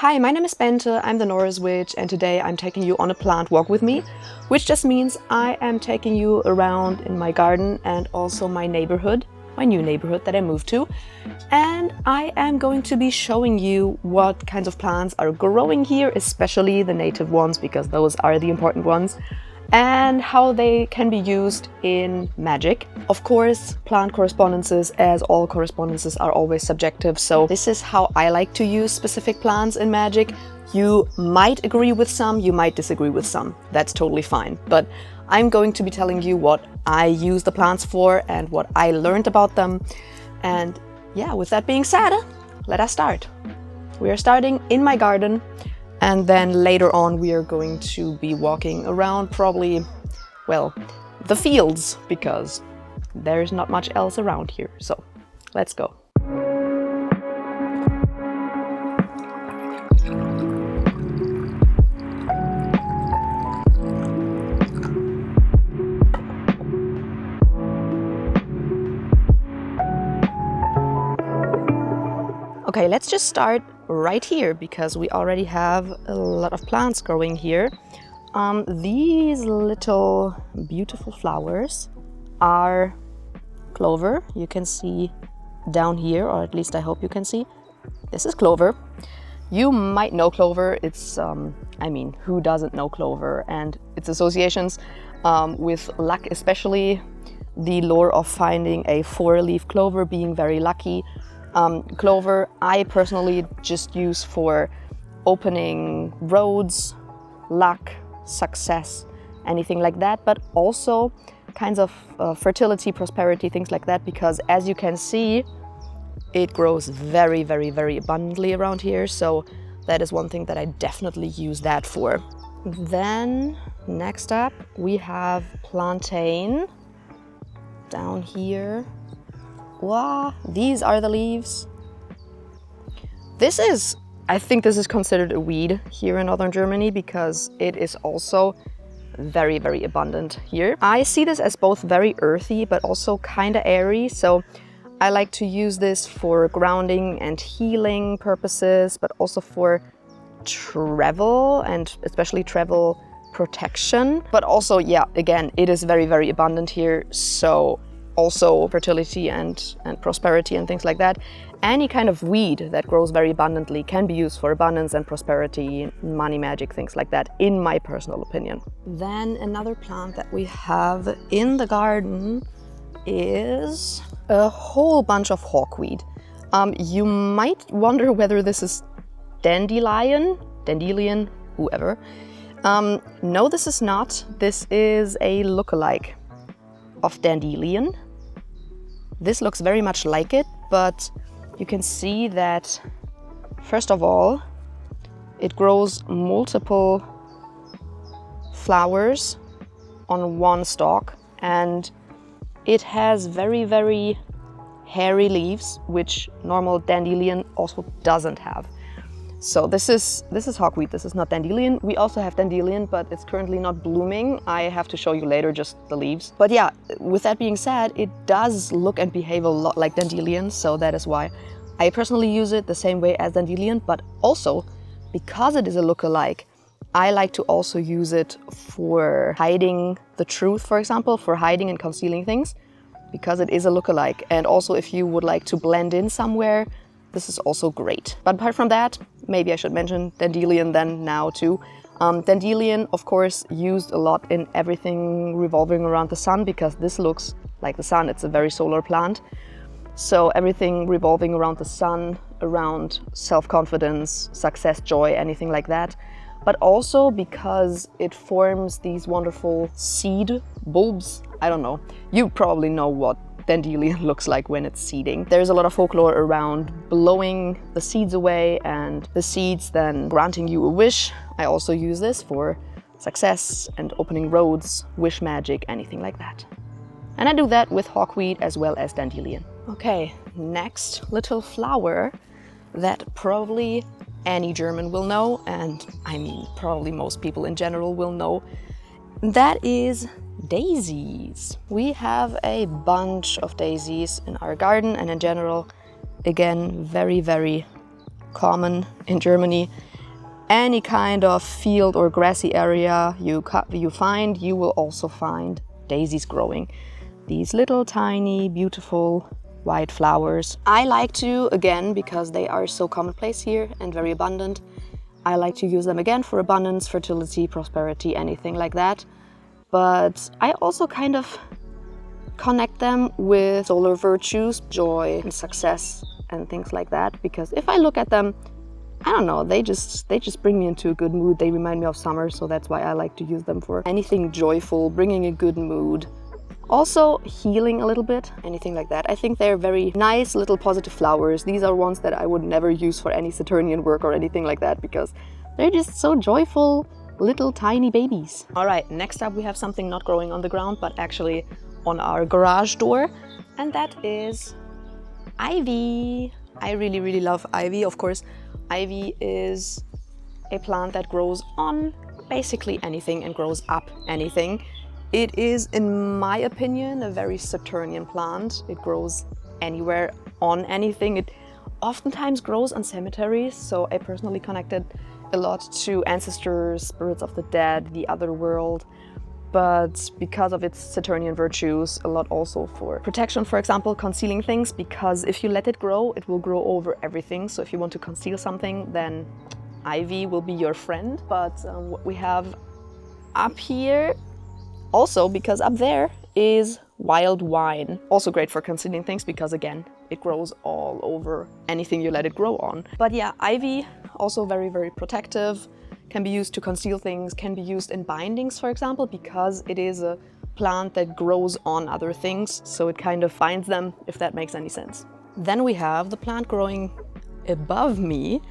Hi, my name is Bente, I'm the Norris Witch, and today I'm taking you on a plant walk with me, which just means I am taking you around in my garden and also my neighborhood, my new neighborhood that I moved to. And I am going to be showing you what kinds of plants are growing here, especially the native ones, because those are the important ones, and how they can be used in magic. Of course, plant correspondences, as all correspondences, are always subjective, so this is how I like to use specific plants in magic. You might agree with some, you might disagree with some. That's totally fine. But I'm going to be telling you what I use the plants for and what I learned about them. And yeah, with that being said, let us start. We are starting in my garden. And then later on we are going to be walking around probably, well, the fields, because there's not much else around here. So let's go. Okay, let's just start right here because we already have a lot of plants growing here. These little beautiful flowers are clover. You can see down here, or at least I hope you can see. This is clover. You might know clover. It's, I mean, who doesn't know clover and its associations with luck, especially the lore of finding a 4-leaf clover being very lucky. Clover I personally just use for opening roads, luck, success, anything like that, but also kinds of fertility, prosperity, things like that, because as you can see, it grows very, very, very abundantly around here, so that is one thing that I definitely use that for. Then next up we have plantain down here. Wow, these are the leaves. I think this is considered a weed here in northern Germany because it is also very, very abundant here. I see this as both very earthy but also kind of airy, so I like to use this for grounding and healing purposes, but also for travel and especially travel protection. But also, yeah, again, it is very, very abundant here, so also fertility and prosperity and things like that. Any kind of weed that grows very abundantly can be used for abundance and prosperity, money, magic, things like that, in my personal opinion. Then another plant that we have in the garden is a whole bunch of hawkweed. You might wonder whether this is dandelion, whoever. No, this is not. This is a lookalike of dandelion. This looks very much like it, but you can see that, first of all, it grows multiple flowers on one stalk, and it has very, very hairy leaves, which normal dandelion also doesn't have. So this is hawkweed, this is not dandelion. We also have dandelion, but it's currently not blooming. I have to show you later just the leaves. But yeah, with that being said, it does look and behave a lot like dandelion, so that is why I personally use it the same way as dandelion, but also because it is a lookalike, I like to also use it for hiding the truth, for example, for hiding and concealing things, because it is a lookalike. And also if you would like to blend in somewhere, this is also great. But apart from that, maybe I should mention dandelion then now too. Dandelion, of course, used a lot in everything revolving around the sun, because this looks like the sun. It's a very solar plant. So everything revolving around the sun, around self-confidence, success, joy, anything like that. But also because it forms these wonderful seed bulbs. I don't know. You probably know what dandelion looks like when it's seeding. There's a lot of folklore around blowing the seeds away and the seeds then granting you a wish. I also use this for success and opening roads, wish magic, anything like that. And I do that with hawkweed as well as dandelion. Okay, next little flower that probably any German will know, and I mean probably most people in general will know, that is daisies. We have a bunch of daisies in our garden, and in general, again, very, very common in Germany. Any kind of field or grassy area you find, you will also find daisies growing. These little tiny, beautiful white flowers. I like to, again, because they are so commonplace here and very abundant, I like to use them again for abundance, fertility, prosperity, anything like that. But I also kind of connect them with solar virtues, joy and success and things like that. Because if I look at them, I don't know, they just bring me into a good mood. They remind me of summer, so that's why I like to use them for anything joyful, bringing a good mood. Also healing a little bit, anything like that. I think they're very nice little positive flowers. These are ones that I would never use for any Saturnian work or anything like that because they're just so joyful little tiny babies. All right, next up we have something not growing on the ground but actually on our garage door, and that is ivy. I really love ivy. Of course, ivy is a plant that grows on basically anything and grows up anything. It is, in my opinion, a very Saturnian plant. It grows anywhere on anything. It oftentimes grows on cemeteries, so I personally connected a lot to ancestors, spirits of the dead, the other world. But because of its Saturnian virtues, a lot also for protection, for example, concealing things, because if you let it grow, it will grow over everything. So if you want to conceal something, then ivy will be your friend. But what we have up here, also because up there is wild wine. Also great for concealing things because again, it grows all over anything you let it grow on. But yeah, ivy, also very protective, can be used to conceal things, can be used in bindings, for example, because it is a plant that grows on other things, so it kind of binds them, if that makes any sense. Then we have the plant growing above me,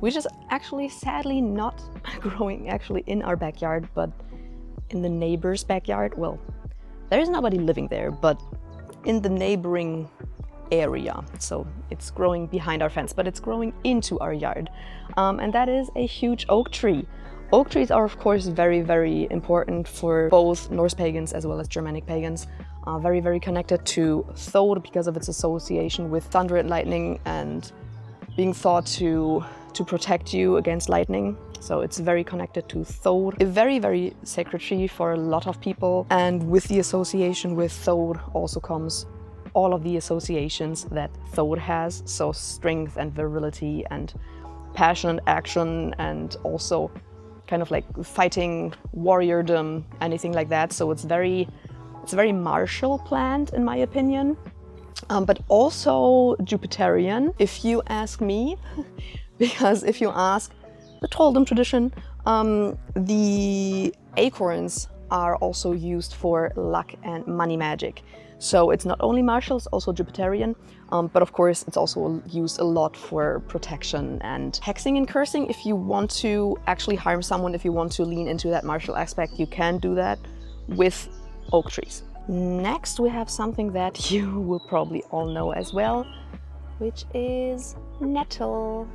which is actually sadly not growing actually in our backyard, but in the neighbor's backyard. Well, there is nobody living there, but in the neighboring area. So it's growing behind our fence, but it's growing into our yard. And that is a huge oak tree. Oak trees are of course very important for both Norse pagans as well as Germanic pagans. Very connected to Thor because of its association with thunder and lightning and being thought to protect you against lightning. So it's very connected to Thor. A very sacred tree for a lot of people. And with the association with Thor also comes all of the associations that Thor has. So strength and virility and passion and action, and also kind of like fighting, warriordom, anything like that. So it's a very martial plant in my opinion. But also Jupiterian, if you ask me, because if you ask the Trolldom tradition, the acorns are also used for luck and money magic. So it's not only martial, it's also Jupiterian, but of course it's also used a lot for protection and hexing and cursing. If you want to actually harm someone, if you want to lean into that martial aspect, you can do that with oak trees. Next we have something that you will probably all know as well, which is nettle.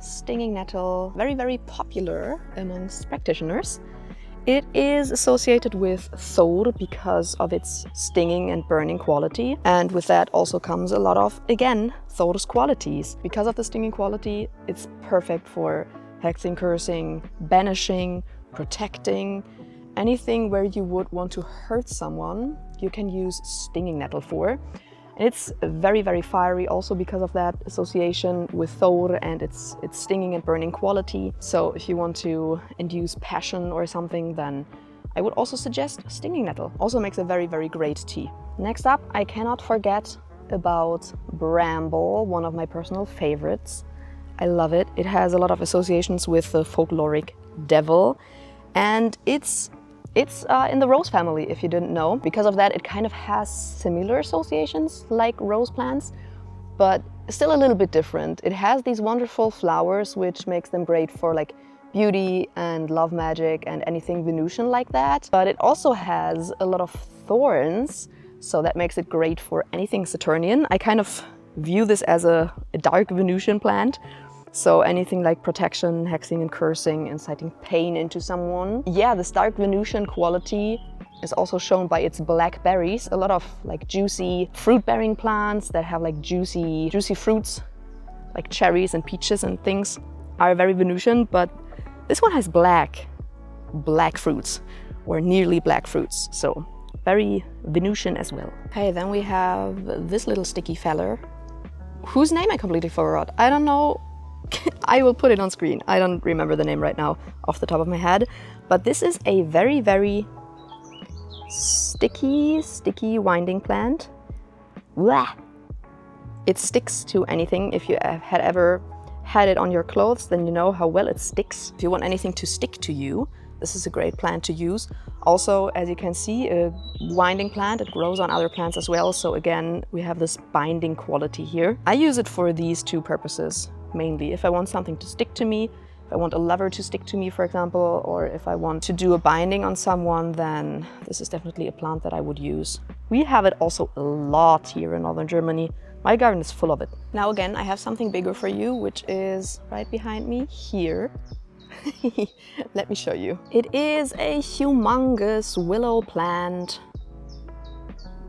Stinging nettle, very popular amongst practitioners. It is associated with Thor because of its stinging and burning quality, and with that also comes a lot of, again, Thor's qualities. Because of the stinging quality, it's perfect for hexing, cursing, banishing, protecting. Anything where you would want to hurt someone, you can use stinging nettle for. And it's very fiery also because of that association with Thor and its stinging and burning quality. So if you want to induce passion or something, then I would also suggest stinging nettle. Also makes a very great tea. Next up, I cannot forget about bramble, one of my personal favorites. I love it. It has a lot of associations with the folkloric devil, and it's in the rose family, if you didn't know. Because of that, it kind of has similar associations like rose plants, but still a little bit different. It has these wonderful flowers, which makes them great for like beauty and love magic and anything Venusian like that. But it also has a lot of thorns, so that makes it great for anything Saturnian. I kind of view this as a dark Venusian plant. So anything like protection, hexing and cursing, inciting pain into someone. Yeah, this dark Venusian quality is also shown by its black berries. A lot of like juicy fruit-bearing plants that have like juicy fruits like cherries and peaches and things are very Venusian, but this one has black fruits, or nearly black fruits, so very Venusian as well. Okay, then we have this little sticky feller, whose name I completely forgot. I don't know. I will put it on screen. I don't remember the name right now off the top of my head, but this is a very, very sticky winding plant. Blah. It sticks to anything. If you had ever had it on your clothes, then you know how well it sticks. If you want anything to stick to you, this is a great plant to use. Also, as you can see, a winding plant, it grows on other plants as well. So again, we have this binding quality here. I use it for these two purposes, mainly. If I want something to stick to me, if I want a lover to stick to me, for example, or if I want to do a binding on someone, then this is definitely a plant that I would use. We have it also a lot here in northern Germany. My garden is full of it. Now again, I have something bigger for you, which is right behind me here. Let me show you. It is a humongous willow plant.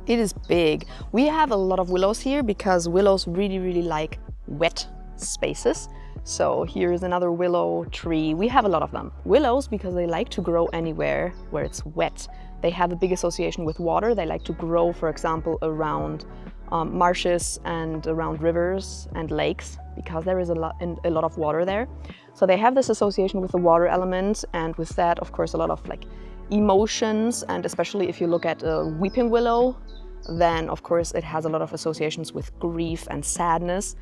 It is big. We have a lot of willows here because willows really, really like wet spaces. So here is another willow tree. We have a lot of them. Willows, because they like to grow anywhere where it's wet. They have a big association with water. They like to grow, for example, around marshes and around rivers and lakes, because there is a lot of water there. So they have this association with the water element, and with that, of course, a lot of like emotions. And especially if you look at a weeping willow, then of course it has a lot of associations with grief and sadness.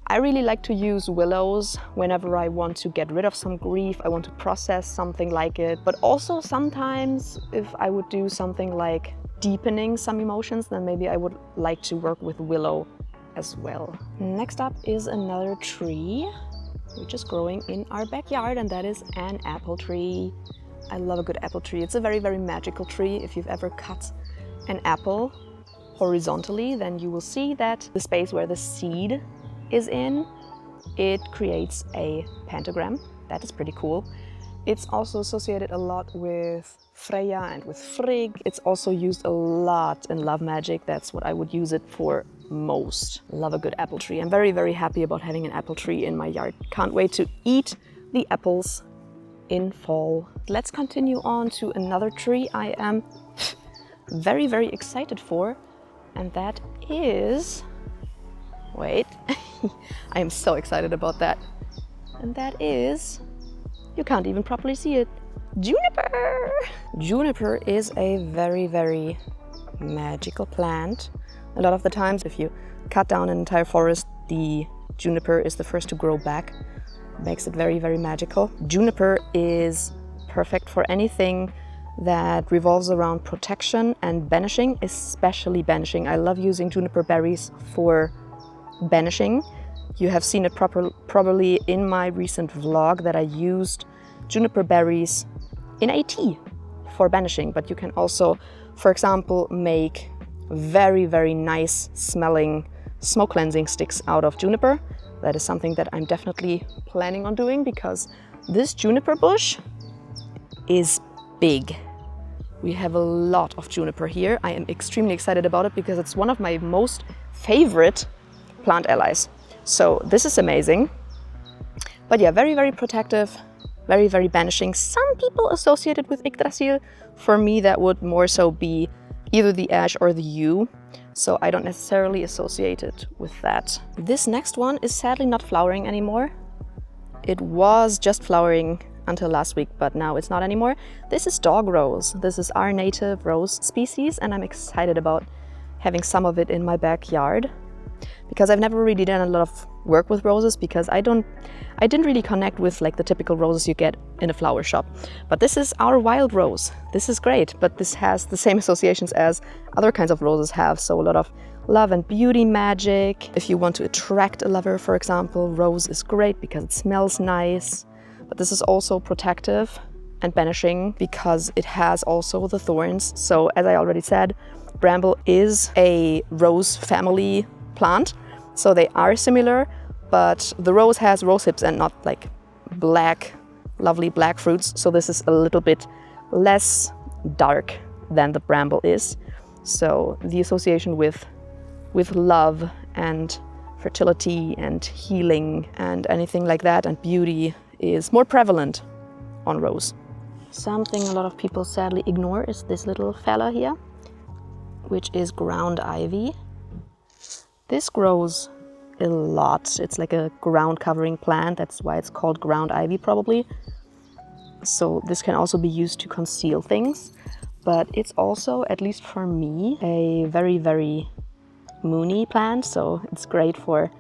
I really like to use willows whenever I want to get rid of some grief, I want to process something like it. But also sometimes if I would do something like deepening some emotions, then maybe I would like to work with willow as well. Next up is another tree, which is growing in our backyard, and that is an apple tree. I love a good apple tree. It's a very, very magical tree. If you've ever cut an apple horizontally, then you will see that the space where the seed is in, it creates a pentagram. That is pretty cool. It's also associated a lot with Freya and with Frigg. It's also used a lot in love magic. That's what I would use it for most. Love a good apple tree. I'm very, very happy about having an apple tree in my yard. Can't wait to eat the apples in fall. Let's continue on to another tree I am very, very excited for, and that is... Wait, I am so excited about that. And that is... You can't even properly see it. Juniper! Juniper is a very, very magical plant. A lot of the times, if you cut down an entire forest, the juniper is the first to grow back. Makes it very, very magical. Juniper is perfect for anything that revolves around protection and banishing, especially banishing. I love using juniper berries for banishing. You have seen it probably in my recent vlog that I used juniper berries in a tea for banishing, but you can also, for example, make very, very nice smelling smoke cleansing sticks out of juniper. That is something that I'm definitely planning on doing, because this juniper bush is big. We have a lot of juniper here. I am extremely excited about it because it's one of my most favorite plant allies. So this is amazing. But yeah, very, very protective, very, very banishing. Some people associate it with Yggdrasil. For me, that would more so be either the ash or the yew. So I don't necessarily associate it with that. This next one is sadly not flowering anymore. It was just flowering until last week, but now it's not anymore. This is dog rose. This is our native rose species, and I'm excited about having some of it in my backyard, because I've never really done a lot of work with roses, because I didn't really connect with like the typical roses you get in a flower shop. But this is our wild rose. This is great, but this has the same associations as other kinds of roses have. So a lot of love and beauty magic. If you want to attract a lover, for example, rose is great because it smells nice. But this is also protective and banishing because it has also the thorns. So as I already said, bramble is a rose family plant. So they are similar, but the rose has rose hips and not like black, lovely black fruits. So this is a little bit less dark than the bramble is. So the association with love and fertility and healing and anything like that, and beauty is more prevalent on rose. Something a lot of people sadly ignore is this little fella here, which is ground ivy. This grows a lot. It's like a ground covering plant. That's why it's called ground ivy probably. So this can also be used to conceal things, but it's also, at least for me, a very, very moony plant. So it's great for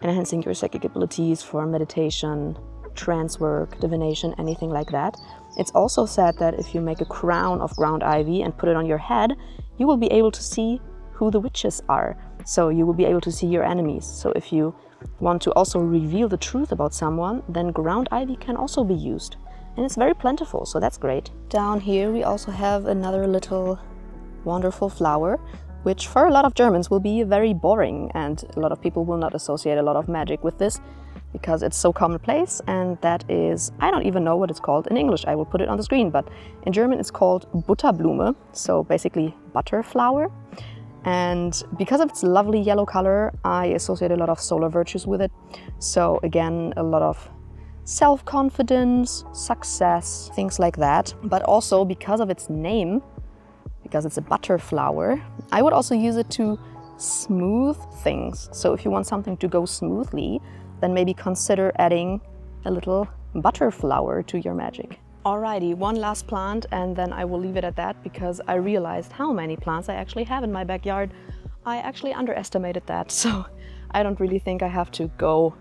enhancing your psychic abilities, for meditation, trance work, divination, anything like that. It's also said that if you make a crown of ground ivy and put it on your head, you will be able to see who the witches are. So you will be able to see your enemies. So if you want to also reveal the truth about someone, then ground ivy can also be used. And it's very plentiful, so that's great. Down here we also have another little wonderful flower, which for a lot of Germans will be very boring, and a lot of people will not associate a lot of magic with this because it's so commonplace, and that is, I don't even know what it's called in English. I will put it on the screen, but in German it's called Butterblume, so basically butter flower. And because of its lovely yellow color, I associate a lot of solar virtues with it. So again, a lot of self-confidence, success, things like that. But also because of its name, because it's a butter flower, I would also use it to smooth things. So if you want something to go smoothly, then maybe consider adding a little butter flower to your magic. Alrighty, one last plant and then I will leave it at that, because I realized how many plants I actually have in my backyard. I actually underestimated that, so I don't really think I have to go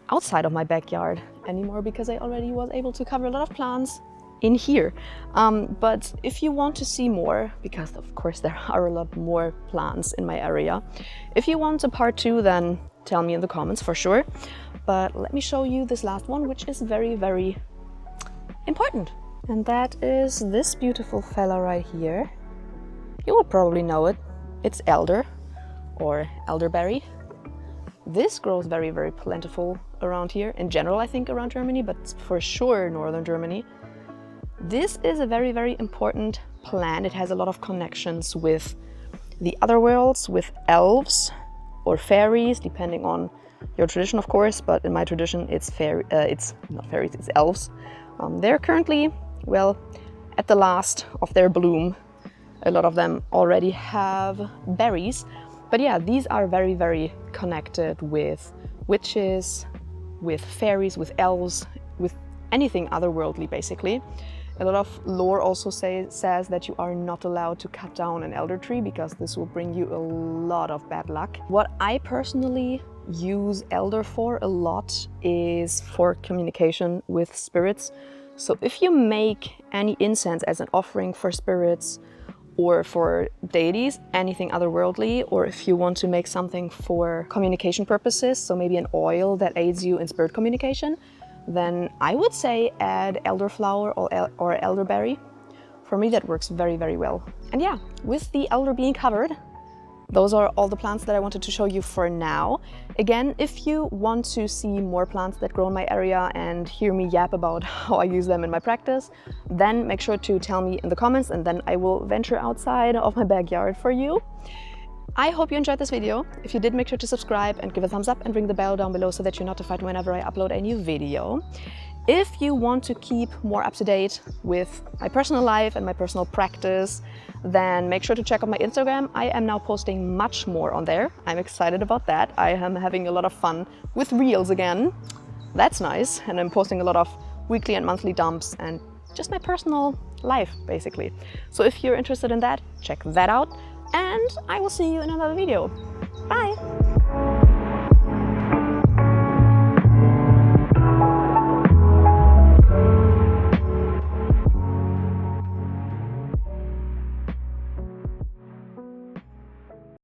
outside of my backyard anymore, because I already was able to cover a lot of plants in here. But if you want to see more, because of course there are a lot more plants in my area, if you want a part 2, then tell me in the comments for sure. But let me show you this last one, which is very, very important. And that is this beautiful fella right here. You will probably know it. It's elder or elderberry. This grows very, very plentiful around here. In general, I think around Germany, but for sure northern Germany. This is a very, very important plant. It has a lot of connections with the other worlds, with elves or fairies, depending on your tradition, of course. But in my tradition, it's it's not fairies, it's elves. They're currently, well, at the last of their bloom. A lot of them already have berries. But yeah, these are very, very connected with witches, with fairies, with elves, with anything otherworldly, basically. A lot of lore also says that you are not allowed to cut down an elder tree, because this will bring you a lot of bad luck. What I personally use elder for a lot is for communication with spirits. So if you make any incense as an offering for spirits or for deities, anything otherworldly, or if you want to make something for communication purposes, so maybe an oil that aids you in spirit communication, then I would say add elderflower or elderberry. For me, that works very, very well. And yeah, with the elder being covered, those are all the plants that I wanted to show you for now. Again, if you want to see more plants that grow in my area and hear me yap about how I use them in my practice, then make sure to tell me in the comments, and then I will venture outside of my backyard for you. I hope you enjoyed this video. If you did, make sure to subscribe and give a thumbs up and ring the bell down below so that you're notified whenever I upload a new video. If you want to keep more up to date with my personal life and my personal practice, then make sure to check out my Instagram. I am now posting much more on there. I'm excited about that. I am having a lot of fun with reels again. That's nice. And I'm posting a lot of weekly and monthly dumps and just my personal life, basically. So if you're interested in that, check that out. And I will see you in another video. Bye!